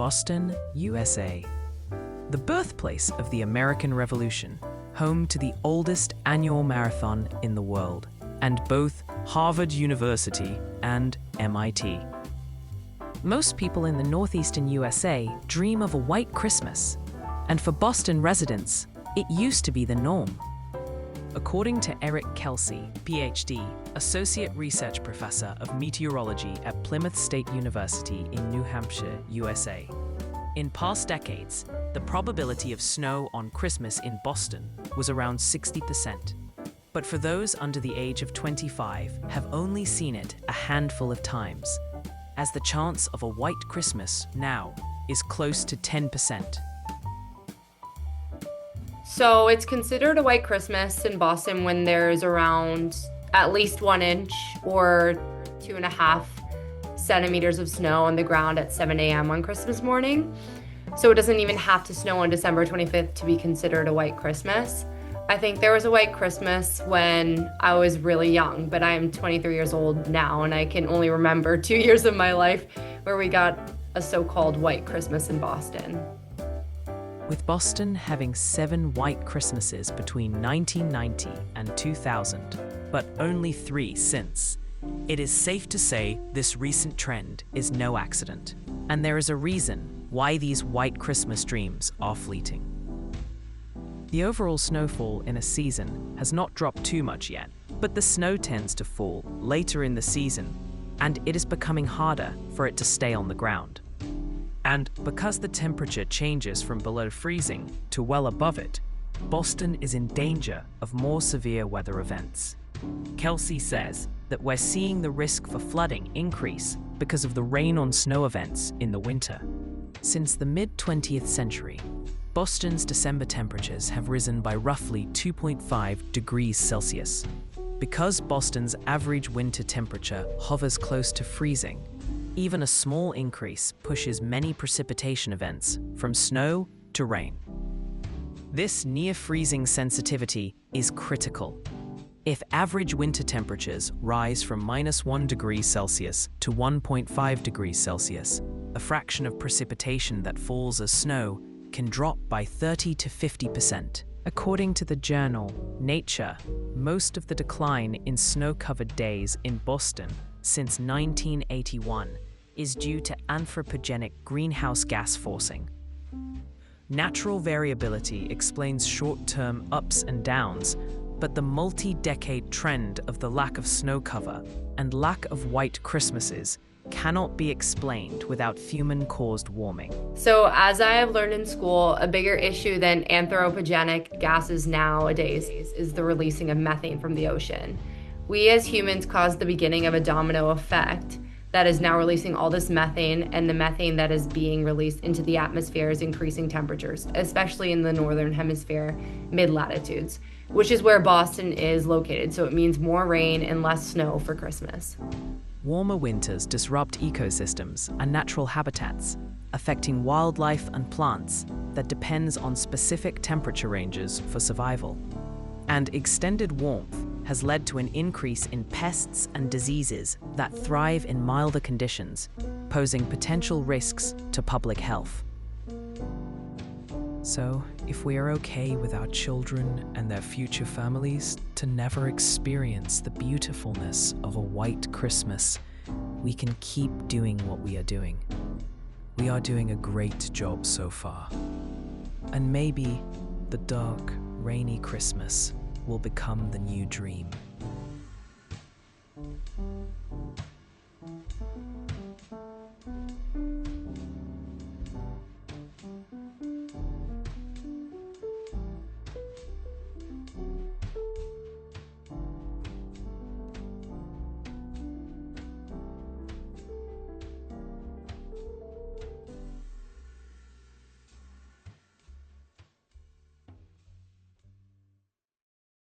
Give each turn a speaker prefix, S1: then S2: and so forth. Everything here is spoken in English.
S1: Boston, USA. The birthplace of the American Revolution, home to the oldest annual marathon in the world, and both Harvard University and MIT. Most people in the northeastern USA dream of a white Christmas, and for Boston residents, it used to be the norm. According to Eric Kelsey, PhD, Associate Research Professor of Meteorology at Plymouth State University in New Hampshire, USA, in past decades, the probability of snow on Christmas in Boston was around 60%. But for those under the age of 25 have only seen it a handful of times, as the chance of a white Christmas now is close to 10%.
S2: So it's considered a white Christmas in Boston when there's around at least 1 inch or 2.5 centimeters of snow on the ground at 7 a.m. on Christmas morning. So it doesn't even have to snow on December 25th to be considered a white Christmas. I think there was a white Christmas when I was really young, but I am 23 years old now, and I can only remember 2 years of my life where we got a so-called white Christmas in Boston.
S1: With Boston having 7 white Christmases between 1990 and 2000, but only 3 since, it is safe to say this recent trend is no accident, and there is a reason why these white Christmas dreams are fleeting. The overall snowfall in a season has not dropped too much yet, but the snow tends to fall later in the season, and it is becoming harder for it to stay on the ground. And because the temperature changes from below freezing to well above it, Boston is in danger of more severe weather events. Kelsey says that we're seeing the risk for flooding increase because of the rain on snow events in the winter. Since the mid-20th century, Boston's December temperatures have risen by roughly 2.5 degrees Celsius. Because Boston's average winter temperature hovers close to freezing, even a small increase pushes many precipitation events from snow to rain. This near-freezing sensitivity is critical. If average winter temperatures rise from -1 degree Celsius to 1.5 degrees Celsius, a fraction of precipitation that falls as snow can drop by 30 to 50%. According to the journal Nature, most of the decline in snow-covered days in Boston since 1981 is due to anthropogenic greenhouse gas forcing. Natural variability explains short-term ups and downs, but the multi-decade trend of the lack of snow cover and lack of white Christmases cannot be explained without human-caused warming.
S2: So as I have learned in school, a bigger issue than anthropogenic gases nowadays is the releasing of methane from the ocean. We as humans caused the beginning of a domino effect that is now releasing all this methane, and the methane that is being released into the atmosphere is increasing temperatures, especially in the northern hemisphere, mid-latitudes, which is where Boston is located. So it means more rain and less snow for Christmas.
S1: Warmer winters disrupt ecosystems and natural habitats, affecting wildlife and plants that depends on specific temperature ranges for survival. And extended warmth has led to an increase in pests and diseases that thrive in milder conditions, posing potential risks to public health. So, if we are okay with our children and their future families to never experience the beautifulness of a white Christmas, we can keep doing what we are doing. We are doing a great job so far. And maybe the dark, rainy Christmas will become the new dream.